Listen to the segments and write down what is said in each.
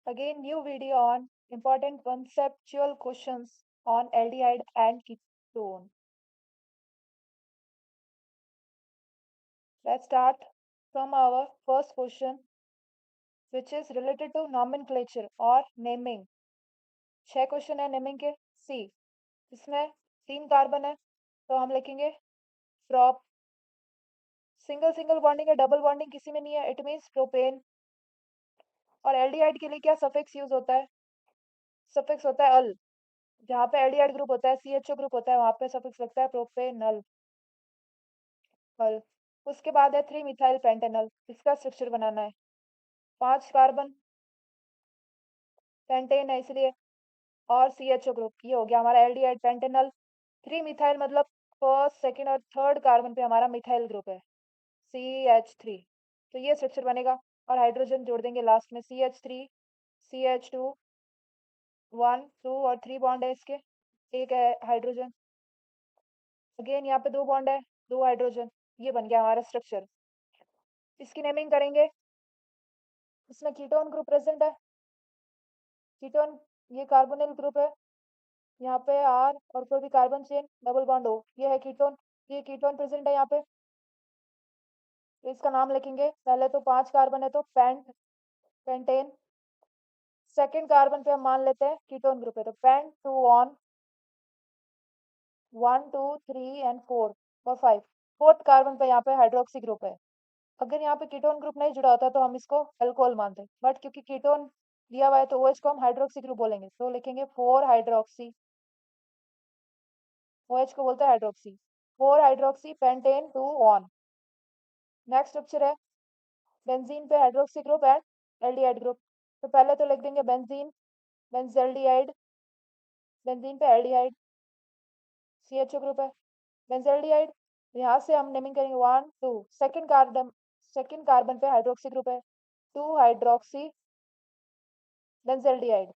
Again, new video on important conceptual questions on aldehyde and ketone. Let's start from our first question, which is related to nomenclature or naming. 6 question है naming के। सी, इसमें 3 carbon है तो हम लिखेंगे prop. Single single bonding है, double bonding किसी में नहीं है, इट मीन्स प्रोपेन। और एल्डिहाइड के लिए क्या सफिक्स यूज होता है? सफिक्स होता है अल। जहाँ पे एल्डिहाइड ग्रुप होता है, सीएचओ ग्रुप होता है, वहां पे सफिक्स लगता है प्रोपेनल, अल। उसके बाद है 3 मिथाइल पेंटेनल। इसका स्ट्रक्चर बनाना है। 5 कार्बन, पेंटेन है इसलिए, और सीएचओ ग्रुप। ये हो गया हमारा एल्डिहाइड पेंटेनल। 3 मिथाइल मतलब फर्स्ट सेकंड और थर्ड कार्बन पे हमारा मिथाइल ग्रुप है, CH3। तो ये स्ट्रक्चर बनेगा। और हाइड्रोजन जोड़ देंगे लास्ट में, CH3, CH2, 1 2 और 3 बॉन्ड है इसके, एक है हाइड्रोजन। अगेन यहाँ पे 2 बॉन्ड है, 2 हाइड्रोजन। ये बन गया हमारा स्ट्रक्चर। इसकी नेमिंग करेंगे। इसमें कीटोन ग्रुप प्रेजेंट है। कीटोन ये कार्बोनिल ग्रुप है। यहाँ पे आर और कोई भी कार्बन चेन डबल बॉन्ड हो, ये है कीटोन। ये कीटोन प्रेजेंट है यहाँ पे। तो इसका नाम लिखेंगे। पहले तो 5 कार्बन है तो पेंटेन। सेकंड कार्बन पे हम मान लेते हैं कीटोन ग्रुप है, तो पेंट 2 ऑन 1 2 3 एंड 4 और 5। फोर्थ कार्बन पे यहाँ पे हाइड्रोक्सी ग्रुप है। अगर यहाँ पे कीटोन ग्रुप नहीं जुड़ा होता तो हम इसको अल्कोहल मानते, बट क्योंकि कीटोन दिया हुआ है तो OH को हम हाइड्रोक्सी ग्रुप बोलेंगे, तो लिखेंगे 4 हाइड्रोक्सी। OH को बोलते हैं hydroxy. 4 hydroxy pentane 2 on. Next structure है बेंजीन पे hydroxy group and aldehyde group. तो पहले तो लिख देंगे बेंजीन, बेंजल्डिहाइड। बेंजीन पे एल्डिहाइड, CHO ग्रुप है, बेंजल्डिहाइड। यहाँ से हम नेमिंग करेंगे 1 2। सेकंड कार्बन पे हाइड्रोक्सी ग्रुप है, 2 हाइड्रोक्सी बेंजल्डिहाइड।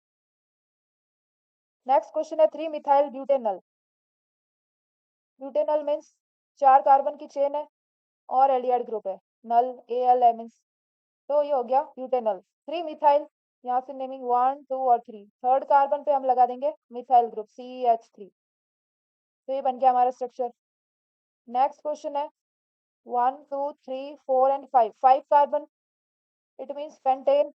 नेक्स्ट क्वेश्चन है 3 methyl butanal. Butanal means 4 carbon की चेन है और एल्डिहाइड ग्रुप है, नल AL है मीन्स। तो ये हो गया ब्यूटेनल। 3 मिथाइल, यहाँ से नेमिंग 1 2 और 3। थर्ड कार्बन पे हम लगा देंगे मिथाइल ग्रुप CH3। तो ये बन गया हमारा स्ट्रक्चर। नेक्स्ट क्वेश्चन है 1 2 3 4 and 5। 5 carbon, it means pentane.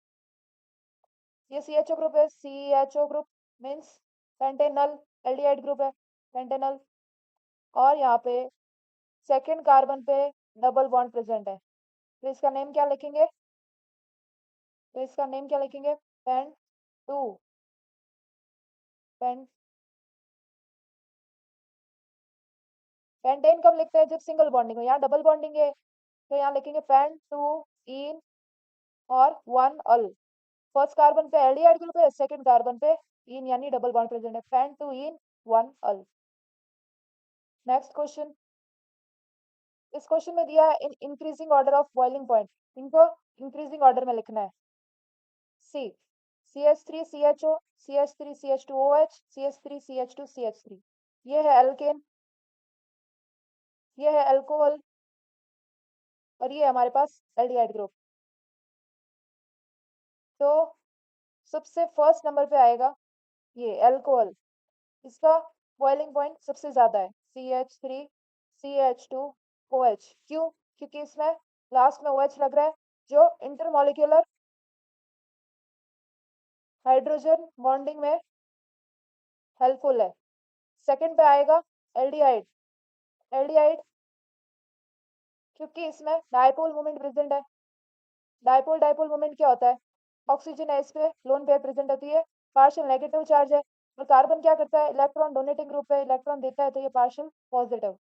ये CHO ग्रुप है, CHO group means Pantanal. Aldehyde group है, पेंटेनल। और यहाँ पे सेकंड कार्बन पे डबल बॉन्ड प्रेजेंट है, तो इसका नेम क्या लिखेंगे? Pain to. पेन पेंटेन कब लिखते हैं? जब सिंगल बॉन्डिंग हो। यहाँ डबल बॉन्डिंग है तो यहाँ लिखेंगे पेन टू इन और 1 अल। फर्स्ट कार्बन पे एल्डिहाइड ग्रुप है, सेकंड कार्बन पे इन यानी डबल बॉन्ड प्रेजेंट है, pent two en 1 al. Next question. इस क्वेश्चन में दिया है in increasing order of boiling point. इनको इंक्रीजिंग ऑर्डर में लिखना है। सी, CH3CHO, CH3CH2OH, CH3CH2CH3। ये है एल्केन, ये है अल्कोहल, और ये है हमारे पास एल्डिहाइड ग्रुप। तो सबसे फर्स्ट नंबर पे आएगा ये अल्कोहल। इसका बॉइलिंग पॉइंट सबसे ज्यादा है, CH3CH2OH। क्यों? क्योंकि इसमें लास्ट में OH लग रहा है जो इंटरमॉलिक्यूलर हाइड्रोजन बॉन्डिंग में हेल्पफुल है। सेकंड पे आएगा एल्डिहाइड। एल्डिहाइड क्योंकि इसमें डायपोल मोमेंट प्रेजेंट है। डायपोल डायपोल मोमेंट क्या होता है? ऑक्सीजन है, इस पे लोन पेयर प्रेजेंट होती है, पार्शियल नेगेटिव चार्ज है। और कार्बन क्या करता है? इलेक्ट्रॉन डोनेटिंग ग्रुप पे इलेक्ट्रॉन देता है, तो ये पार्शियल पॉजिटिव।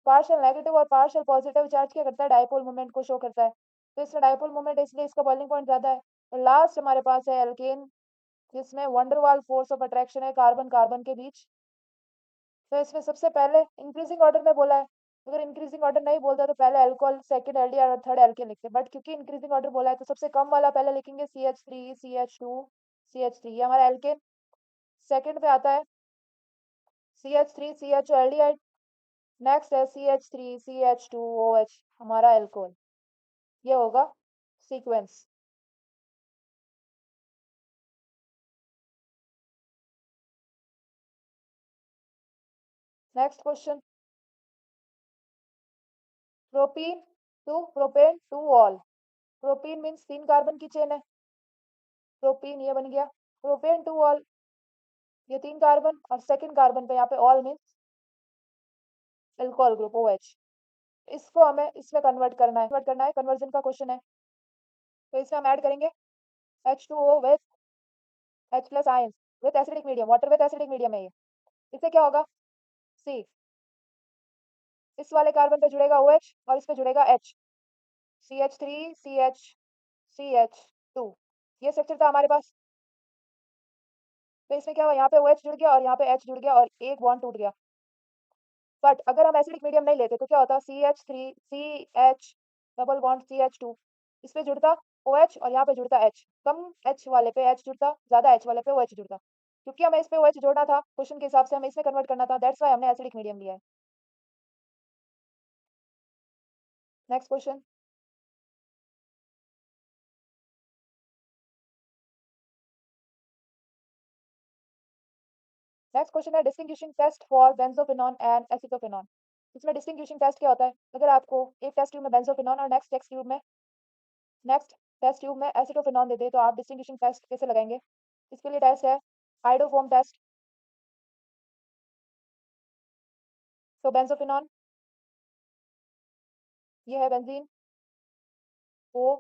पार्शियल नेगेटिव और पार्शियल पॉजिटिव चार्ज क्या करता है? डायपोल मोमेंट को शो करता है। तो इसमें डायपोल मोमेंट है इसलिए इसका बॉइलिंग पॉइंट ज्यादा है। और लास्ट हमारे पास है एल्केन, जिसमें वंडरवाल फोर्स ऑफ अट्रैक्शन है कार्बन कार्बन के बीच। तो इसमें सबसे पहले इंक्रीजिंग ऑर्डर में बोला है। अगर इंक्रीजिंग ऑर्डर नहीं बोलता तो पहले अल्कोहल, सेकंड एल्डिहाइड और थर्ड एल्केन लिखते, बट क्योंकि इंक्रीजिंग ऑर्डर बोला है तो सबसे कम वाला पहले लिखेंगे, CH3CH2CH3। ये हमारा एल्केन। सेकंड पे आता है CH3CHO एल्डिहाइड। नेक्स्ट है CH3CH2OH हमारा अल्कोहल। ये होगा sequence. Next question, propene to propane two ol. Propene means 3 carbon की चेन है, प्रोपीन ये बन गया। प्रोपेन टू ऑल ये 3 कार्बन, और सेकंड कार्बन पे यहाँ पे all means alcohol group OH। इसको हमें इसमें कन्वर्ट करना है, कन्वर्जन का क्वेश्चन है। तो इसमें हम ऐड करेंगे H2O with H plus ions with acidic medium, water with acidic medium है ये। इससे क्या होगा, सी इस वाले कार्बन पे जुड़ेगा OH और इस पे जुड़ेगा H, CH3 CH CH2। ये स्ट्रक्चर था हमारे पास। तो इसमें क्या हुआ, यहाँ पे OH जुड़ गया और यहाँ पे H जुड़ गया और एक बॉन्ड टूट गया। बट अगर हम एसिडिक मीडियम नहीं लेते तो क्या होता, CH3 CH double bond CH2, इस पे जुड़ता OH और यहाँ पे जुड़ता H। कम H वाले पे H जुड़ता, ज्यादा H वाले पे OH जुड़ता। क्योंकि हमें इस पे OH जोड़ना था क्वेश्चन के हिसाब से, हमें इसमें कन्वर्ट करना था, दैट्स व्हाई हमने एसिडिक मीडियम लिया है। नेक्स्ट क्वेश्चन, नेक्स्ट क्वेश्चन है distinguishing test for benzophenone and acetophenone. इसमें डिस्टिंग्विशिंग टेस्ट क्या होता है, अगर आपको एक टेस्ट ट्यूब में बेंजोफिनॉन और नेक्स्ट टेस्ट ट्यूब में एसिटोफिनॉन दे दे तो आप डिस्टिंग्विशिंग टेस्ट कैसे लगाएंगे। इसके लिए टेस्ट है आइडोफोम टेस्ट। तो बेंजोफिनॉन ये है बेंजीन, ओ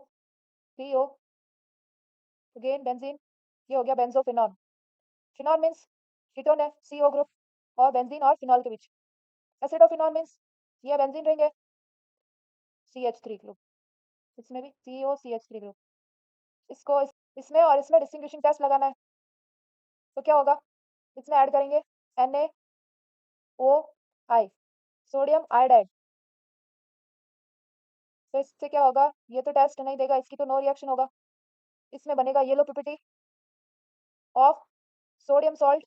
सी ओ, अगेन बेंजीन, ये हो गया बेंजोफिनॉन। फिनॉल मीन्स कीटोन है, CO ग्रुप और बेंजीन और फिनॉल के बीच। एसिडोफिनॉल मीन्स ये बेंजीन रहेंगे, CH3 ग्रुप, इसमें भी CO CH3 ग्रुप। इसको इसमें और इसमें डिस्टिंग्विशिंग टेस्ट लगाना है। तो क्या होगा, इसमें ऐड करेंगे NaOI, सोडियम आयोडाइड। तो इससे क्या होगा, ये तो टेस्ट नहीं देगा, इसकी तो नो रिएक्शन होगा। इसमें बनेगा yellow PPT of sodium salt,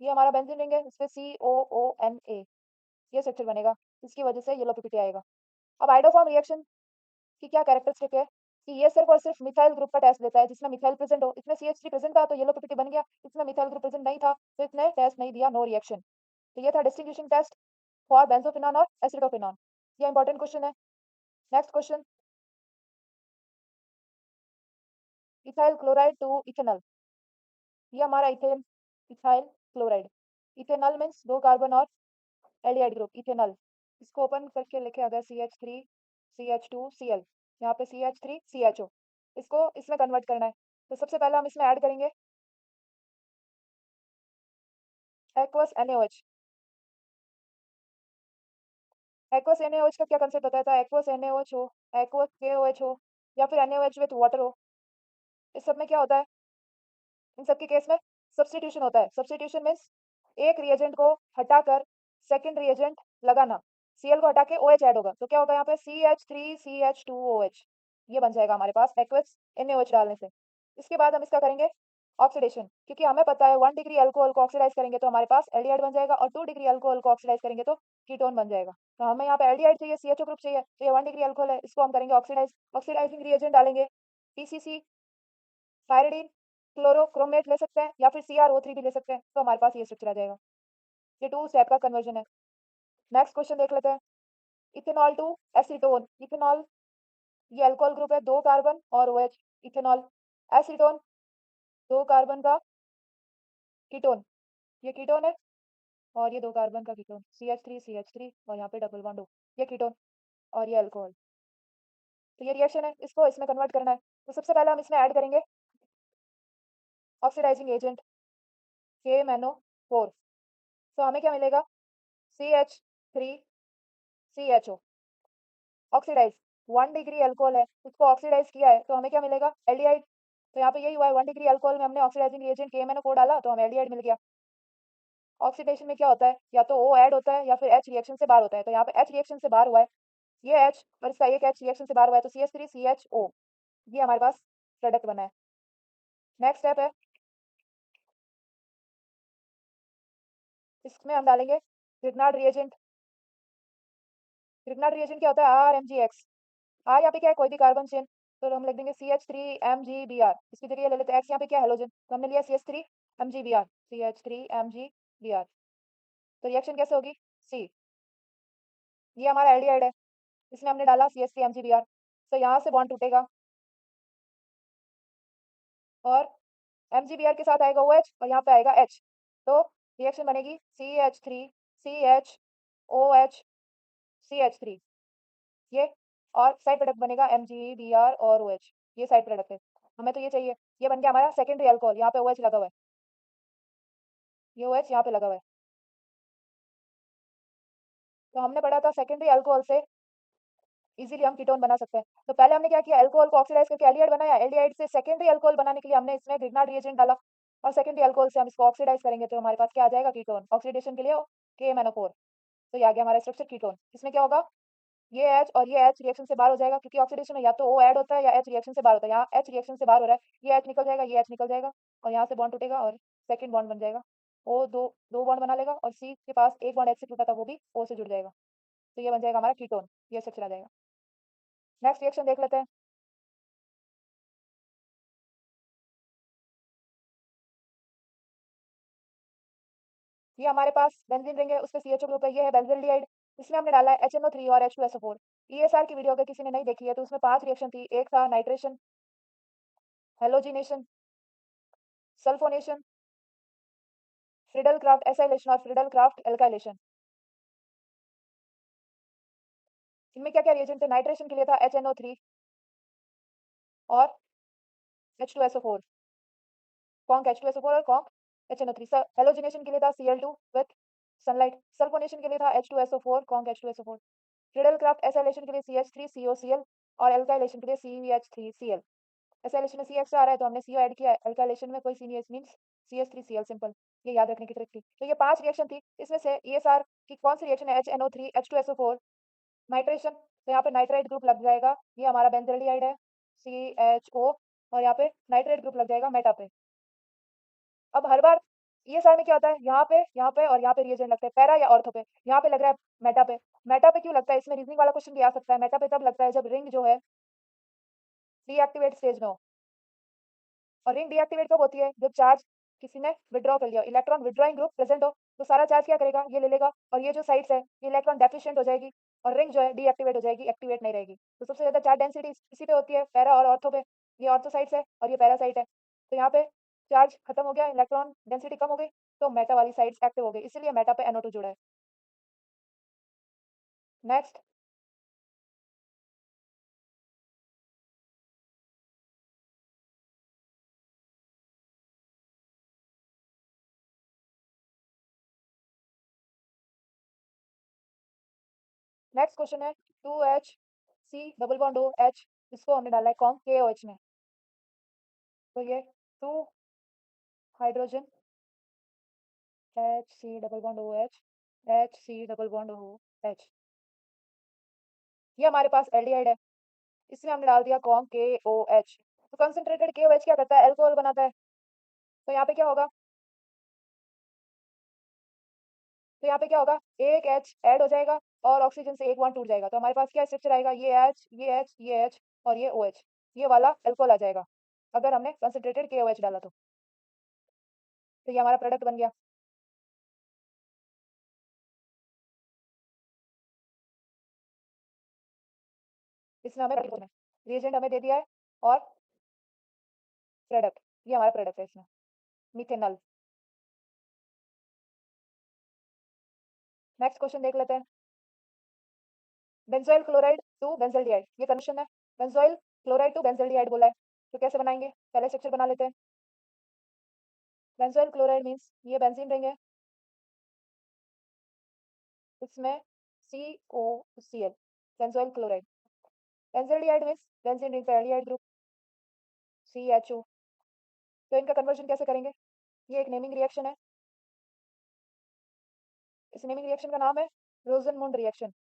ये हमारा बेंजीन रिंग है, इस पे COONA, ये स्ट्रक्चर बनेगा, इसकी वजह से येलो पिपिटी आएगा। अब आइडोफॉर्म रिएक्शन की क्या कैरेक्टरिस्टिक है कि ये सिर्फ और सिर्फ मिथाइल ग्रुप का टेस्ट लेता है जिसमें मिथाइल प्रेजेंट हो। इसमें CH3 प्रेजेंट था तो येलो पिपिटी बन गया, इसमें मिथाइल ग्रुप प्रेजेंट नहीं था तो इसने टेस्ट नहीं दिया, नो रिएक्शन। तो ये था डिस्टिंग्विशिंग टेस्ट फॉर बेंजोफिनॉन और एसिटोफिनॉन। ये इंपॉर्टेंट क्वेश्चन है। Next question, ethyl chloride to ethanal. ये हमारा ethane, ethyl chloride. Ethanal means 2 carbon और एल्डिहाइड ग्रुप, इथेनॉल। इसको ओपन करके लिखे अगर CH3 CH2Cl, यहाँ पे CH3 CHO, इसको इसमें कन्वर्ट करना है। तो सबसे पहले हम इसमें ऐड करेंगे एक्वस NaOH। एक्वस NaOH का क्या कंसेप्ट बताया था, एक्वस NaOH हो, एक्वस KOH हो, या फिर NaOH विथ वाटर हो, इस सब में क्या होता है, इन सब के केस में सब्स्टिट्यूशन होता है। सब्स्टिट्यूशन मीन्स एक रिएजेंट को हटाकर सेकंड रिएजेंट लगाना, Cl को हटा के OH ऐड होगा, तो क्या होगा यहाँ पे CH3CH2OH, ये बन जाएगा हमारे पास एक्वस NaOH डालने से। इसके बाद हम इसका करेंगे ऑक्सीडेशन, क्योंकि हमें पता है 1 डिग्री अल्कोहल को ऑक्सीडाइज करेंगे तो हमारे पास एल्डिहाइड बन जाएगा, और 2 डिग्री अल्कोहल को ऑक्सीडाइज करेंगे तो कीटोन बन जाएगा। तो हमें यहाँ पे एल्डिहाइड चाहिए, CHO ग्रुप चाहिए, तो ये 1 डिग्री अल्कोहल है, इसको हम करेंगे ऑक्सीडाइज। ऑक्सीडाइजिंग रिएजेंट डालेंगे PCC, पायरिडीन, क्लोरोक्रोमेट ले सकते हैं, या फिर CrO3 भी ले सकते हैं, तो हमारे पास ये स्ट्रक्चर आ जाएगा। ये 2 स्टेप का कन्वर्जन है। नेक्स्ट क्वेश्चन देख लेते हैं, इथेनॉल टू एसीटोन। इथेनॉल ये अल्कोहल ग्रुप है, 2 कार्बन और OH, इथेनॉल। एसीटोन 2 कार्बन का कीटोन, ये कीटोन है, और ये 2 कार्बन का कीटोन CH3 और यहाँ पे डबल बॉन्ड हो, ये कीटोन और ये अल्कोहल। तो ये रिएक्शन है, इसको इसमें कन्वर्ट करना है। तो सबसे पहले हम इसमें ऐड करेंगे ऑक्सीडाइजिंग एजेंट KMnO4। तो हमें क्या मिलेगा, CH3CHO ऑक्सीडाइज, 1 डिग्री अल्कोहल है, उसको ऑक्सीडाइज किया है तो हमें क्या मिलेगा, एल्डिहाइड। तो यहाँ पे यही हुआ है, 1 डिग्री अल्कोहल में हमने ऑक्सीडाइजिंग रिएजेंट KMnO4 डाला तो हमें एल्डिहाइड मिल गया। ऑक्सीडेशन में क्या होता है, या तो O ऐड होता है या फिर H रिएक्शन से बाहर होता है, तो यहाँ पे H रिएक्शन से बाहर हुआ है, ये H और इसका एक H रिएक्शन से बाहर हुआ है, तो CH3CHO, ये हमारे पास प्रोडक्ट बना है। नेक्स्ट स्टेप है, इसमें हम डालेंगे grignard रिएजेंट। grignard रिएजेंट क्या होता है, RMgX। R यहाँ पे क्या है, कोई भी कार्बन चेन, तो हम लिख देंगे CH3MgBr, इसकी जगह ले लेते हैं X, यहाँ पे क्या हेलोजन, तो हमने लिया CH3MgBr, CH3MgBr। तो रिएक्शन कैसे होगी, सी। ये हमारा एल्डिहाइड है, इसमें हमने डाला CH3 MgBr, तो यहाँ से बॉन्ड टूटेगा और MgBr के साथ आएगा OH और यहाँ पे आएगा H, तो रिएक्शन बनेगी CH3 CHOH CH3, ये, और साइड प्रोडक्ट बनेगा MgBr और OH, ये साइड प्रोडक्ट है। हमें तो ये चाहिए, ये बन गया हमारा सेकेंडरी अल्कोहल, यहाँ पे OH लगा हुआ है, ये OH यहाँ पे लगा हुआ है। तो हमने पढ़ा था सेकेंडरी अल्कोहल से इजीली हम कीटोन बना सकते हैं। तो पहले हमने क्या किया, अल्कोहल को ऑक्सीडाइज करके एल्डिहाइड बनाया, एल्डिहाइड से सेकेंडरी अल्कोहल बनाने के लिए हमने इसमें ग्रिग्नार्ड रिएजेंट डाला और सेकेंडरी अल्कोहल से हम इसको ऑक्सीडाइज करेंगे तो हमारे पास क्या आ जाएगा, कीटोन। ऑक्सीडेशन के लिए KMnO4, तो ये आ गया हमारा स्ट्रक्चर कीटोन। इसमें क्या होगा, ये H और ये H रिएक्शन से बाहर हो जाएगा, क्योंकि ऑक्सीडेशन में या तो O ऐड होता है या H रिएक्शन से बाहर होता है। यहाँ H रिएक्शन से बाहर हो रहा है, ये H निकल जाएगा, ये H निकल जाएगा और यहाँ से बॉन्ड टूटेगा और सेकंड बॉन्ड बन जाएगा। O दो दो बॉन्ड बना लेगा और C के पास एक बॉन्ड H से टूटा था, वो भी O से जुड़ जाएगा, तो ये बन जाएगा हमारा कीटोन, ये स्ट्रक्चर आ जाएगा। नेक्स्ट रिएक्शन देख लेते हैं। ये हमारे पास बेंजीन रिंग है, उसपे CHO ग्रुप है, ये है बेंजल्डिहाइड, इसमें हमने डाला है HNO3 और H2SO4। ESR की वीडियो अगर किसी ने नहीं देखी है तो उसमें 5 रिएक्शन थी, एक था nitration, halogenation, sulphonation, Friedel Crafts acylation और फ्रिडल क्राफ्ट एल्काइलेशन। इनमें क्या क्या रिएजेंट थे, नाइट्रेशन के लिए था HNO3 और H2SO4, कॉन्क H2SO4 और कॉन्क HNO3। हेलोजिनेशन के लिए था Cl2 विथ सनलाइट, सल्फोनेशन के लिए था H2SO4 conc H2SO4, Friedel Crafts acylation के लिए CH3COCl और एल्काइलेशन के लिए CH3Cl। एसाइलेशन में CH आ रहा है तो हमने CO ऐड किया है, एल्काइलेशन में कोई C नहीं है, मींस CH3Cl, सिंपल, ये याद रखने की ट्रिक थी। तो ये 5 रिएक्शन थी, इसमें से ESR की कौन सी रिएक्शन है, HNO3 H2SO4 नाइट्रेशन, तो यहाँ पे नाइट्राइट ग्रुप लग जाएगा, ये हमारा बेंजल्डिहाइड है CHO, और यहाँ पे नाइट्रेट ग्रुप लग जाएगा मेटा पे। अब हर बार ESR में क्या होता है, यहाँ पे और यहाँ पे रिएजेंट लगते हैं, पैरा या ऑर्थो पे, यहाँ पे लग रहा है मेटा पे। मेटा पे क्यों लगता है, इसमें रीजनिंग वाला क्वेश्चन भी आ सकता है। मेटा पे तब लगता है जब रिंग जो है डीएक्टिवेट स्टेज में हो, और रिंग डीएक्टिवेट कब होती है, जब चार्ज किसी ने विड्रॉ कर लिया, इलेक्ट्रॉन विड्रॉइंग ग्रुप प्रेजेंट हो, तो सारा चार्ज क्या करेगा, ये ले लेगा और ये जो साइड्स है ये इलेक्ट्रॉन डेफिशिएंट हो जाएगी और रिंग जो है डीएक्टिवेट हो जाएगी, एक्टिवेट नहीं रहेगी। तो सबसे ज्यादा चार्ज डेंसिटी इसी पे होती है, पैरा और ऑर्थो पे। ये ऑर्थो साइड्स है और ये पैरा साइड है, तो यहाँ पे चार्ज खत्म हो गया, इलेक्ट्रॉन डेंसिटी कम हो गई, तो मेटा वाली साइड्स एक्टिव हो गई, इसीलिए मेटा पे NO2 जुड़ा है। नेक्स्ट नेक्स्ट क्वेश्चन है 2H C double bond OH, इसको हमने डाला है कौन KOH में, तो ये 2 hydrogen HC double bond OH HC double bond OH, ये हमारे पास एल्डिहाइड है, इसमें हमने डाल दिया कौन KOH। तो कंसंट्रेटेड KOH क्या करता है, अल्कोहल बनाता है, तो यहाँ पे क्या होगा, तो यहाँ पे क्या होगा, एक H ऐड हो जाएगा और ऑक्सीजन से एक बॉन्ड टूट जाएगा, तो हमारे पास क्या स्ट्रक्चर आएगा, ये H ये H ये H और ये OH, ये वाला अल्कोहल आ जाएगा अगर हमने कंसंट्रेटेड KOH डाला तो ये हमारा प्रोडक्ट बन गया। इसमें हमें रिएजेंट हमें दे दिया है और प्रोडक्ट, ये हमारा प्रोडक्ट है इसमें, मिथेनॉल। नेक्स्ट क्वेश्चन देख लेते हैं, बेंजोइल क्लोराइड टू बेंजल्डिहाइड, ये कंडीशन है, बेंजोइल क्लोराइड टू बेंजल्डिहाइड बोला है, तो कैसे बनाएंगे, पहले स्ट्रक्चर बना लेते हैं। बेंजोइल क्लोराइड मींस ये बेंजीन रिंग है, इसमें COCl, benzoyl chloride. Benzaldehyde means benzene ring पे एल्डिहाइड ग्रुप CHO, तो इनका कन्वर्जन कैसे करेंगे, ये एक नेमिंग रिएक्शन है, इस नेमिंग रिएक्शन का नाम है रोजनमुंड रिएक्शन।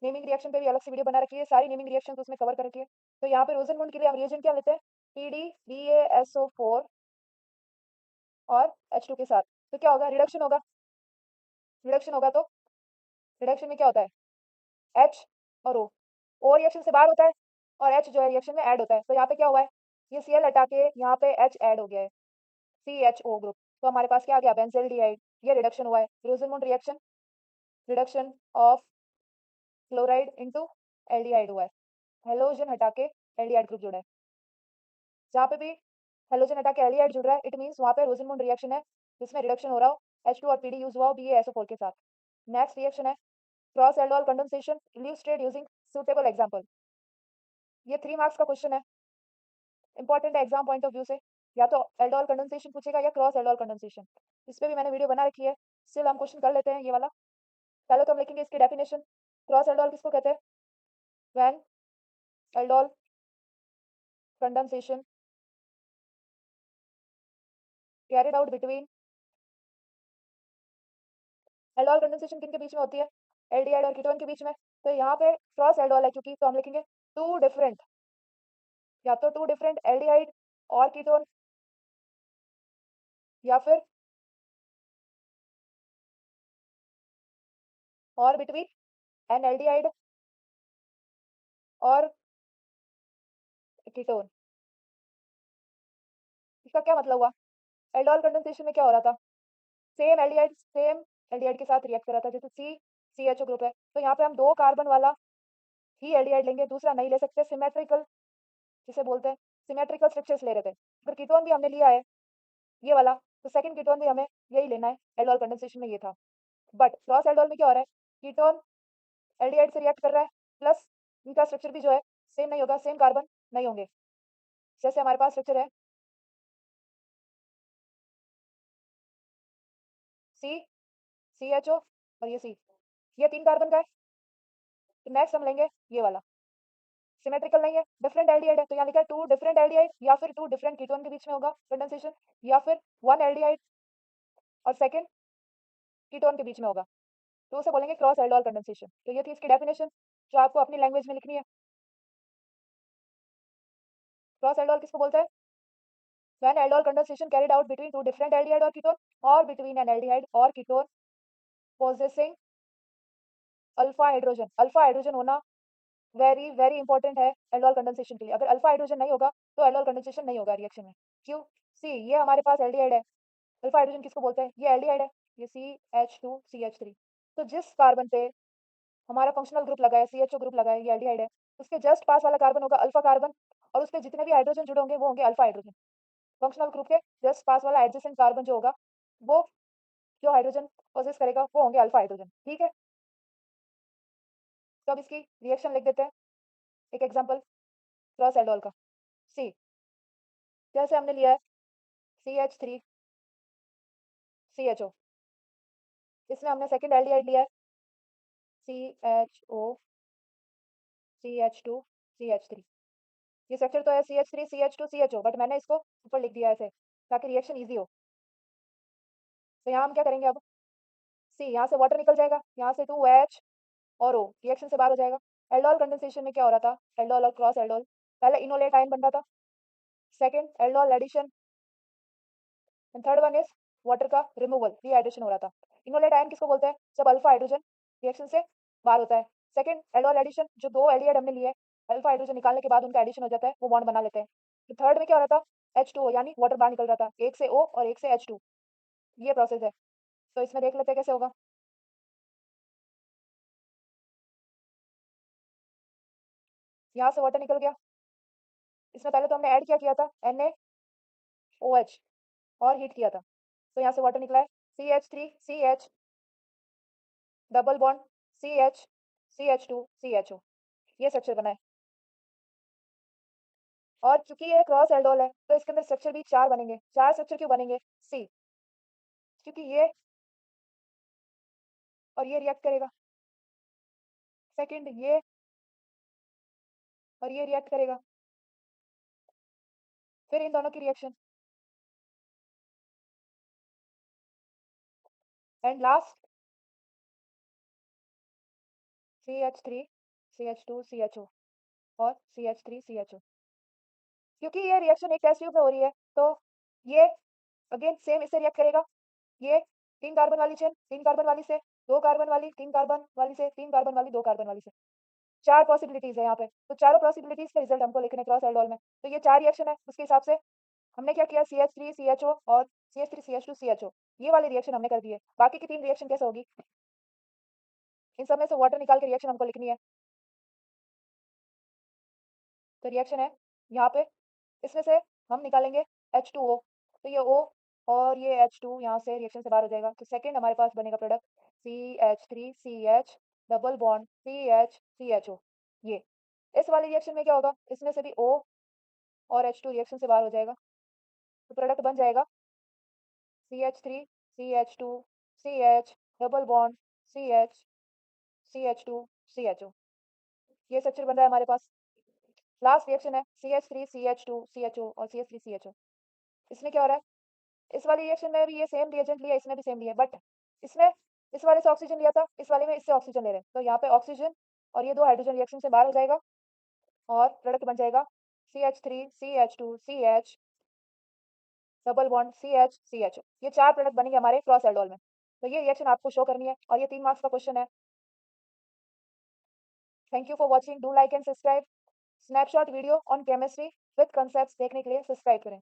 नेमिंग रिएक्शन पे भी अलग से वीडियो बना रखी है, सारी नेमिंग रिएक्शन उसमें कवर कर रखी है। तो यहाँ पे रोजनमुंड के लिए हम रिएजेंट क्या लेते हैं, PDBaSO4 और H2 के साथ, तो क्या होगा, रिडक्शन होगा, रिडक्शन होगा तो रिडक्शन में क्या होता है, H और O रिएक्शन से बाहर होता है और H जो है रिएक्शन में ऐड होता है, तो यहाँ पे क्या हुआ है, ये Cl हटा के यहाँ पे H ऐड हो गया है, CHO ग्रुप, तो हमारे पास क्या आ गया, बेंजल्डिहाइड, ये रिडक्शन हुआ है, Rosenmund reaction reduction of chloride into aldehyde हुआ है। हेलोजन हटा के एल्डिहाइड ग्रुप जुड़ा है। जहाँ पे भी हेलोजन हटा के एल्डिहाइड जुड़ रहा है, इट मींस वहाँ पे रोजनमूड रिएक्शन है जिसमें रिडक्शन हो रहा हो H2 और PD यूज हुआ हो BaSO4 के साथ। नेक्स्ट रिएक्शन है cross aldol condensation, illustrate using suitable example. ये 3 मार्क्स का क्वेश्चन है, इंपॉर्टेंट है एग्जाम पॉइंट ऑफ व्यू से। या तो एल्डोल कंडेंसेशन पूछेगा या क्रॉस एल्डोल कंडेंसेशन। इस पे भी मैंने वीडियो बना रखी है, स्टिल हम क्वेश्चन कर लेते हैं ये वाला। पहले तो हम लिखेंगे इसकी डेफिनेशन। क्रॉस एल्डोल किसको कहते हैं? When aldol condensation carried out between, aldol condensation किन के बीच में होती है? एल्डिहाइड और कीटोन के बीच में। तो यहाँ पे क्रॉस एल्डोल है क्योंकि, तो हम लिखेंगे टू डिफरेंट, या तो टू डिफरेंट एल्डिहाइड और कीटोन, या फिर और बिटवीन एन एल्डिहाइड और कीटोन। इसका क्या मतलब हुआ? एल्डोल कंडेंसेशन में क्या हो रहा था? सेम एल्डिहाइड के साथ रिएक्ट कर रहा था, जैसे CHO ग्रुप है तो यहाँ पे हम 2 कार्बन वाला ही एल्डिहाइड लेंगे, दूसरा नहीं ले सकते। सिमेट्रिकल जिसे बोलते हैं, सिमेट्रिकल स्ट्रक्चर्स ले रहे थे। अगर कीटोन भी हमने लिया है ये वाला, तो सेकंड कीटोन भी हमें यही लेना है। एल्डोल कंडेंसेशन में ये था। बट क्रॉस एल्डोल में क्या हो रहा है? कीटोन एल्डिहाइड से रिएक्ट कर रहा है, प्लस इनका स्ट्रक्चर भी जो है सेम नहीं होगा, सेम कार्बन नहीं होंगे। जैसे हमारे पास स्ट्रक्चर है CHO और ये C, ये 3 कार्बन का है। तो नेक्स्ट हम लेंगे ये वाला, सिमेट्रिकल नहीं है, डिफरेंट एल्डिहाइड है, तो यहाँ लिखा है टू डिफरेंट एल्डिहाइड, या फिर टू डिफरेंट कीटोन के बीच में होगा कंडेंसेशन, या फिर वन एल्डिहाइड और सेकंड कीटोन के बीच में होगा, तो उसे बोलेंगे क्रॉस एल्डोल कंडेंसेशन। तो ये थी इसकी डेफिनेशन जो आपको अपनी लैंग्वेज में लिखनी है। क्रॉस एल्डोल किसको बोलते हैं? When aldol condensation carried out between two different aldehyde और कीटोन, और बिटवीन एन एल्डिहाइड और ketone possessing alpha hydrogen. Alpha hydrogen होना वेरी वेरी इंपॉर्टेंट है एल्डोल कंडेंसेशन के लिए। अगर अल्फा हाइड्रोजन नहीं होगा तो एल्डोल कंडेंसेशन नहीं होगा रिएक्शन में। क्यों? सी, ये हमारे पास एल्डिहाइड है। अल्फा हाइड्रोजन किसको बोलते हैं? ये एल्डिहाइड है, ये CH2CH3। तो जिस कार्बन पे हमारा फंक्शनल ग्रुप लगा है, CHO ग्रुप लगा है, ये एल्डिहाइड है, उसके जस्ट पास वाला कार्बन होगा अल्फा कार्बन, और उसपे जितने भी हाइड्रोजन जुड़े होंगे वो होंगे अल्फा हाइड्रोजन। फंक्शनल ग्रुप के जस्ट पास वाला एडजेसेंट कार्बन जो होगा, वो जो हाइड्रोजन पोजेस करेगा वो होंगे अल्फा हाइड्रोजन। ठीक है, तो अब इसकी रिएक्शन लिख देते हैं। एक एग्जांपल क्रॉस एल्डोल का। सी, जैसे हमने लिया है CH3CHO, इसमें हमने सेकंड एल्डिहाइड लिया है CHO CH2CH3। ये स्ट्रक्चर तो है CH3CH2CHO, बट मैंने इसको ऊपर लिख दिया है ऐसे ताकि रिएक्शन इजी हो। तो यहाँ हम क्या करेंगे अब? सी, यहाँ से वाटर निकल जाएगा, यहाँ से 2H और O रिएक्शन से बाहर हो जाएगा। एल्डोल कंडेंसेशन में क्या हो रहा था? एल्डोल और क्रॉस एल्डोल, पहले इनोलेट आयन बन रहा था, second aldol addition, and third one is water का रिमूवल, डिहाइड्रेशन हो रहा था। इनोलेट आयन किसको बोलते हैं? जब अल्फा हाइड्रोजन रिएक्शन से बाहर होता है। सेकंड एल्डोल एडिशन, जो 2 एल्डिहाइड हमने लिए अल्फा हाइड्रोजन निकालने के बाद उनका एडिशन हो जाता है, वो बॉन्ड बना लेते हैं। तो थर्ड में क्या हो रहा था? H2O, यानी वाटर बाहर निकल रहा था, एक से O और एक से H2। ये प्रोसेस है। तो इसमें देख लेते हैं कैसे होगा। यहाँ से वाटर निकल गया, इसमें पहले तो हमने ऐड क्या किया था? NaOH और हीट किया था, तो यहाँ से वाटर निकला है। CH3CH double bond CH CH2CHO, ये स्ट्रक्चर बना है। और चूंकि ये क्रॉस एल्डोल है तो इसके अंदर स्ट्रक्चर भी 4 बनेंगे। 4 स्ट्रक्चर क्यों बनेंगे? सी, क्योंकि ये और ये रिएक्ट करेगा, सेकंड ये और ये रिएक्ट करेगा, फिर इन दोनों की रिएक्शन, एंड लास्ट CH3CH2CHO और CH3CHO। क्योंकि ये रिएक्शन एक टेस्ट ट्यूब में हो रही है तो ये अगेन सेम इससे रिएक्ट करेगा। ये 3 कार्बन वाली चेन, 3 कार्बन वाली से 2 कार्बन वाली, 3 कार्बन वाली से 3 कार्बन वाली, 2 कार्बन वाली से। 4 पॉसिबिलिटीज है यहाँ पे, तो चारों पॉसिबिलिटीज का रिजल्ट हमको लिखने क्रॉस एल्डोल में। तो ये 4 रिएक्शन है, उसके हिसाब से हमने क्या किया? CH3CHO और CH3CH2CHO, ये वाली रिएक्शन हमने कर दी है। बाकी की 3 रिएक्शन कैसे होगी? इन सब में से वाटर निकाल के रिएक्शन हमको लिखनी है। तो रिएक्शन है यहाँ पे, इसमें से हम निकालेंगे H2O, तो ये O और ये H2 यहाँ से रिएक्शन से बाहर हो जाएगा। तो सेकंड हमारे पास बनेगा product CH3CH double bond CH3HO। ये इस वाली रिएक्शन में क्या होगा, इसमें से भी O और H2 रिएक्शन से बाहर हो जाएगा, तो प्रोडक्ट बन जाएगा CH3CH2CH double bond CH CH2CHO। ये स्ट्रक्चर बन रहा है हमारे पास। लास्ट रिएक्शन है CH3CH2CHO और CH3CHO। इसमें क्या हो रहा है, इस वाली रिएक्शन में भी ये सेम रिएजेंट लिया, इसमें भी सेम लिया, बट इसमें इस वाले से ऑक्सीजन लिया था, इस वाले में इससे ऑक्सीजन ले रहे हैं, तो यहाँ पे ऑक्सीजन और ये दो हाइड्रोजन रिएक्शन से बाहर हो जाएगा और प्रोडक्ट बन जाएगा CH3CH2CH double bond CH CHO। ये 4 प्रोडक्ट बनेंगे हमारे क्रॉस एल्डोल में। तो ये रिएक्शन आपको शो करनी है और ये 3 मार्क्स का क्वेश्चन है। Thank you for watching, do like and subscribe. Snapshot video on chemistry with concepts देखने के लिए सब्सक्राइब करें।